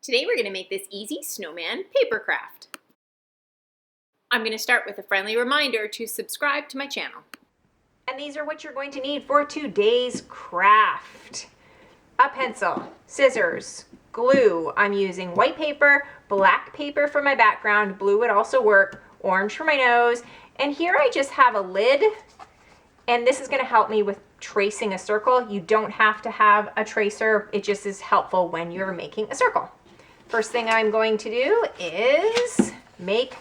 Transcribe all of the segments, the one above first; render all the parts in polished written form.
Today we're going to make this easy snowman paper craft. I'm going to start with a friendly reminder to subscribe to my channel. And these are what you're going to need for today's craft. A pencil, scissors, glue. I'm using white paper, black paper for my background, blue would also work, orange for my nose. And here I just have a lid, and this is going to help me with tracing a circle. You don't have to have a tracer, it just is helpful when you're making a circle. First thing I'm going to do is make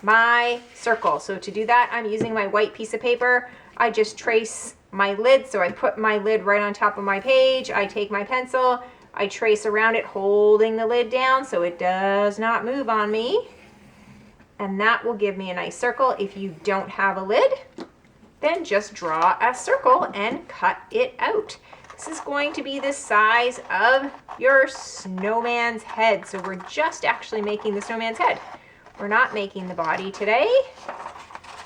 my circle. So to do that, I'm using my white piece of paper. I just trace my lid. So I put my lid right on top of my page. I take my pencil, I trace around it, holding the lid down so it does not move on me. And that will give me a nice circle. If you don't have a lid, then just draw a circle and cut it out. This is going to be the size of your snowman's head. So we're just actually making the snowman's head. We're not making the body today.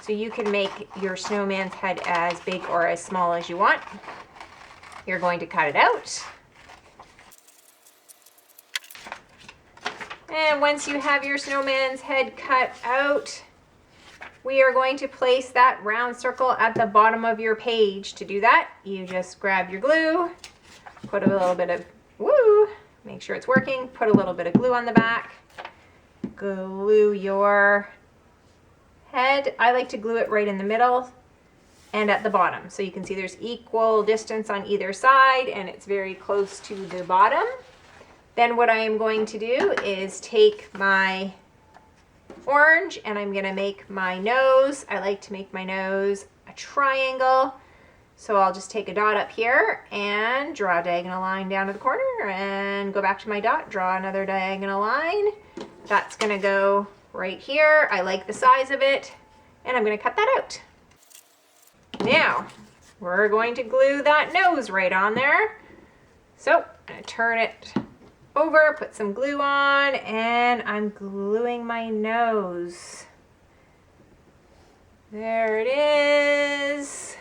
So you can make your snowman's head as big or as small as you want. You're going to cut it out. And once you have your snowman's head cut out, we are going to place that round circle at the bottom of your page. To do that, you just grab your glue, put a little bit of, make sure it's working, put a little bit of glue on the back, glue your head. I like to glue it right in the middle and at the bottom. So you can see there's equal distance on either side and it's very close to the bottom. Then what I am going to do is take my orange and I'm going to make my nose. I like to make my nose a triangle. So I'll just take a dot up here and draw a diagonal line down to the corner and go back to my dot, draw another diagonal line. That's going to go right here. I like the size of it and I'm going to cut that out. Now we're going to glue that nose right on there. So I'm going to turn it over, put some glue on, and I'm gluing my nose. There it is.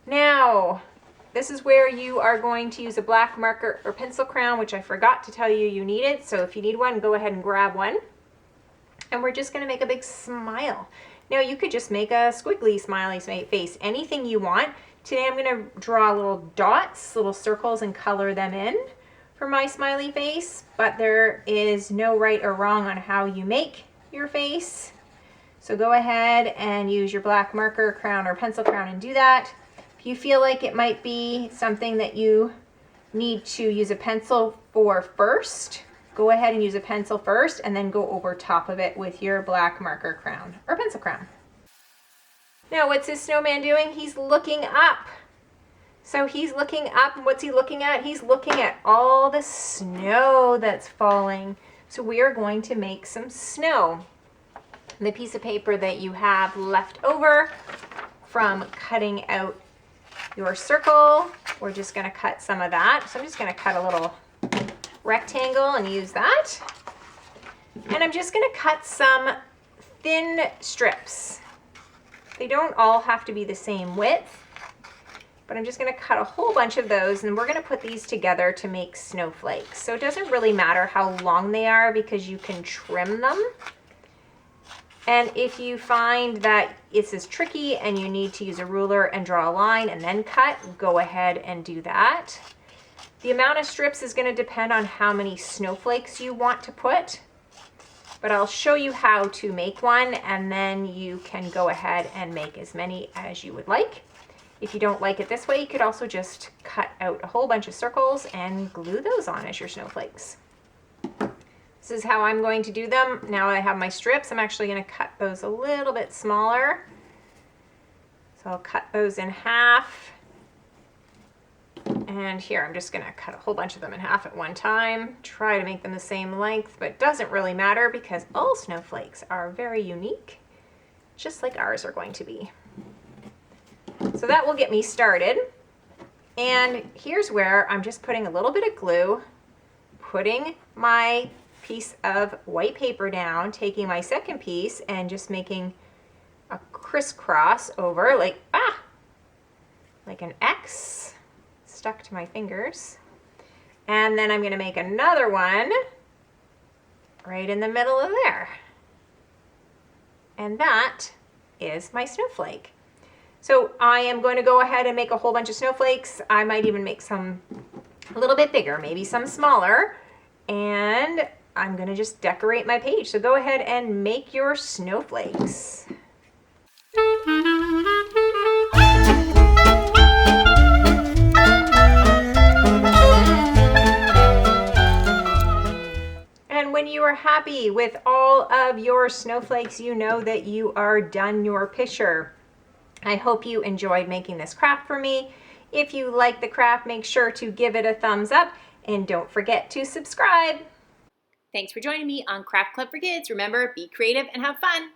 Now, this is where you are going to use a black marker or pencil crayon, which I forgot to tell you you needed. So if you need one, go ahead and grab one. And we're just gonna make a big smile. Now you could just make a squiggly smiley face, anything you want. Today I'm gonna draw little dots, little circles, and color them in for my smiley face, but there is no right or wrong on how you make your face. So go ahead and use your black marker, crayon, or pencil crayon and do that. If you feel like it might be something that you need to use a pencil for first, go ahead and use a pencil first and then go over top of it with your black marker, crayon, or pencil crayon. Now what's this snowman doing? He's looking up. So he's looking up, and what's he looking at? He's looking at all the snow that's falling. So we are going to make some snow. The piece of paper that you have left over from cutting out your circle, we're just gonna cut some of that. So I'm just gonna cut a little rectangle and use that. And I'm just gonna cut some thin strips. They don't all have to be the same width, but I'm just going to cut a whole bunch of those and we're going to put these together to make snowflakes. So it doesn't really matter how long they are because you can trim them. And if you find that this is tricky and you need to use a ruler and draw a line and then cut, go ahead and do that. The amount of strips is going to depend on how many snowflakes you want to put, but I'll show you how to make one and then you can go ahead and make as many as you would like. If you don't like it this way, you could also just cut out a whole bunch of circles and glue those on as your snowflakes. This is how I'm going to do them. Now I have my strips. I'm actually going to cut those a little bit smaller. So I'll cut those in half. And here I'm just going to cut a whole bunch of them in half at one time. Try to make them the same length, but it doesn't really matter because all snowflakes are very unique, just like ours are going to be. So that will get me started. And here's where I'm just putting a little bit of glue, putting my piece of white paper down, taking my second piece and just making a crisscross over like an X stuck to my fingers. And then I'm going to make another one right in the middle of there. And that is my snowflake. So I am going to go ahead and make a whole bunch of snowflakes. I might even make some a little bit bigger, maybe some smaller. And I'm going to just decorate my page. So go ahead and make your snowflakes. And when you are happy with all of your snowflakes, you know that you are done your picture. I hope you enjoyed making this craft for me. If you like the craft, make sure to give it a thumbs up and don't forget to subscribe. Thanks for joining me on Craft Club for Kids. Remember, be creative and have fun.